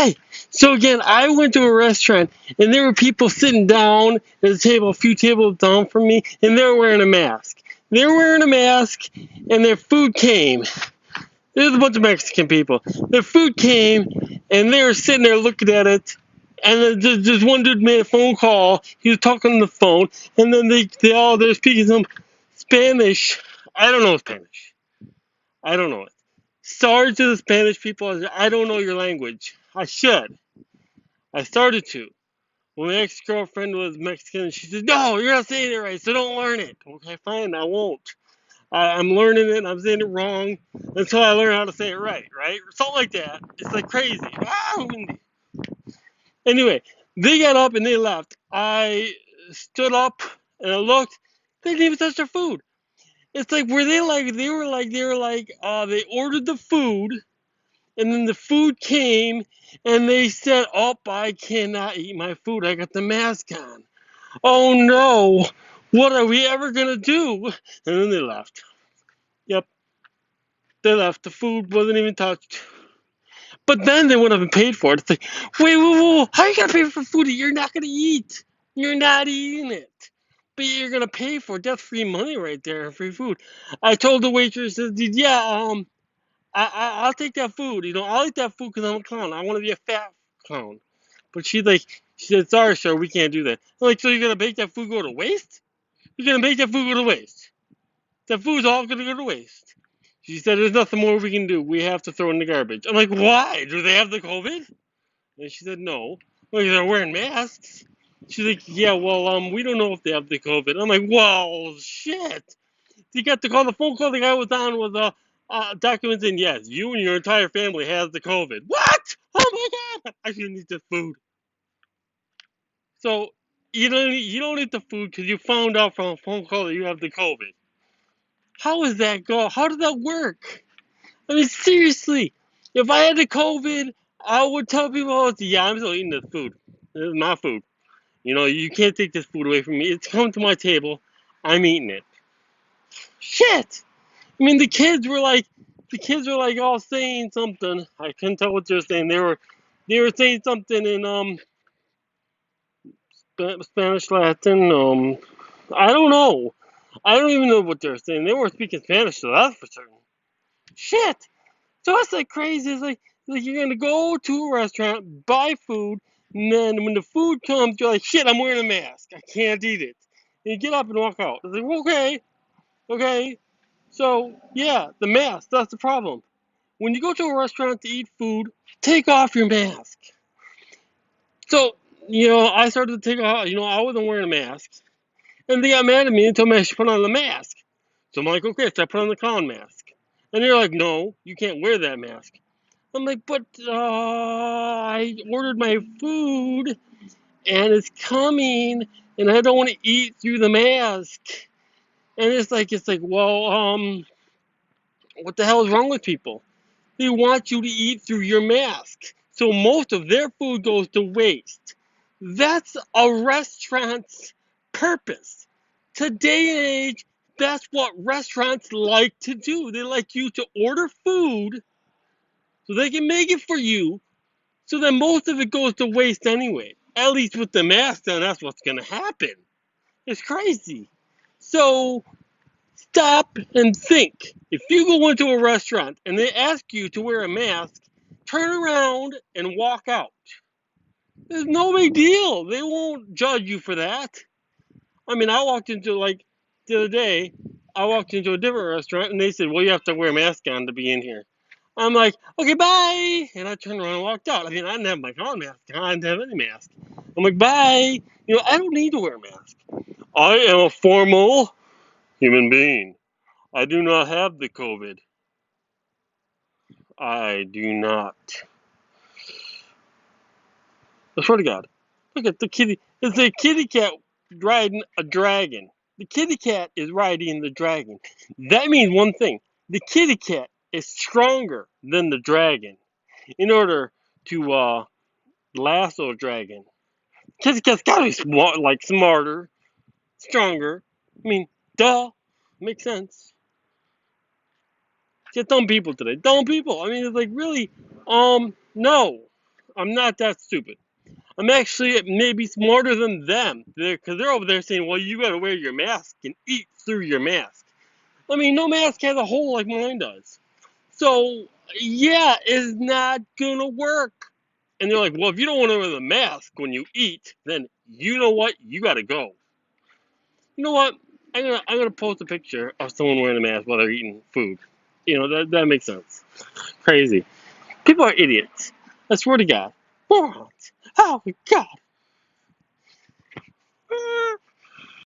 Okay, so again, I went to a restaurant and there were people sitting down at a table, a few tables down from me, and they were wearing a mask. They were wearing a mask, and their food came. There's a bunch of Mexican people. Their food came, and they were sitting there looking at it. And then just one dude made a phone call. He was talking on the phone, and then they're speaking some Spanish. I don't know Spanish. I don't know it. Sorry to the Spanish people. I don't know your language. I should. I started to. Well, my ex-girlfriend was Mexican, and she said, "No, you're not saying it right, so don't learn it." Okay, fine, I won't. I'm learning it, and I'm saying it wrong until I learn how to say it right, right? Something like that. It's like crazy. Anyway, they got up and they left. I stood up and I looked. They didn't even touch their food. It's like, they ordered the food, and then the food came, and they said, "Oh, I cannot eat my food. I got the mask on. Oh no, what are we ever gonna do?" And then they left. Yep, they left. The food wasn't even touched. But then they went up and paid for it. It's like, wait, how are you gonna pay for food that you're not gonna eat? You're not eating it, but you're gonna pay for it. That's free money right there, free food. I told the waitress, "Yeah, I'll take that food. I'll eat that food because I'm a clown. I want to be a fat clown." But she said, "Sorry, sir, we can't do that." I'm like, "So you're gonna make that food go to waste? You're gonna make that food go to waste? That food's all gonna go to waste." She said, "There's nothing more we can do. We have to throw it in the garbage." I'm like, "Why? Do they have the COVID?" And she said, "No." Well, they're wearing masks. She's like, "Yeah, well, we don't know if they have the COVID." I'm like, "Well, shit." You got to call the phone call the guy was on with documents in. Yes, you and your entire family has the COVID. What? Oh my god! I shouldn't eat this food. So you don't eat the food because you found out from a phone call that you have the COVID. How does that go? How does that work? I mean, seriously, if I had the COVID, I would tell people, "Oh, yeah, I'm still eating this food. This is my food. You can't take this food away from me. It's come to my table. I'm eating it." Shit. I mean, the kids were like all saying something. I couldn't tell what they were saying. They were saying something in Spanish, Latin. I don't know. I don't even know what they were saying. They weren't speaking Spanish, so that's for certain. Shit. So it's like crazy. It's like you're gonna go to a restaurant, buy food, and then when the food comes, you're like, "Shit, I'm wearing a mask. I can't eat it." And you get up and walk out. It's like, "Well, okay, okay." So yeah, the mask. That's the problem. When you go to a restaurant to eat food, take off your mask. So I started to take off. I wasn't wearing a mask, and they got mad at me and told me I should put on the mask. So I'm like, "Okay, so I put on the clown mask." And they're like, "No, you can't wear that mask." I'm like, "But I ordered my food and it's coming, and I don't want to eat through the mask." And it's like, well, what the hell is wrong with people? They want you to eat through your mask, so most of their food goes to waste. That's a restaurant's purpose. Today and age, that's what restaurants like to do. They like you to order food so they can make it for you, so then most of it goes to waste anyway. At least with the mask on, that's what's going to happen. It's crazy. So stop and think. If you go into a restaurant and they ask you to wear a mask, turn around and walk out. There's no big deal. They won't judge you for that. I mean, the other day, I walked into a different restaurant and they said, "Well, you have to wear a mask on to be in here." I'm like, "Okay, bye." And I turned around and walked out. I mean, I didn't have my clown mask on. I didn't have any mask. I'm like, "Bye." I don't need to wear a mask. I am a formal human being. I do not have the COVID. I do not. I swear to God. Look at the kitty. It's a kitty cat riding a dragon. The kitty cat is riding the dragon. That means one thing. The kitty cat is stronger than the dragon in order to lasso a dragon. Kitty cat's gotta be smarter, stronger. I mean, duh. Makes sense. Just dumb people today. Dumb people. I mean, it's like, really, no. I'm not that stupid. I'm actually maybe smarter than them. Because they're over there saying, well, you got to wear your mask and eat through your mask. I mean, no mask has a hole like mine does. So, yeah, it's not going to work. And they're like, well, if you don't want to wear the mask when you eat, then you know what? You got to go. You know what? I'm gonna post a picture of someone wearing a mask while they're eating food. That makes sense. Crazy. People are idiots. I swear to God. Morons. Oh my God.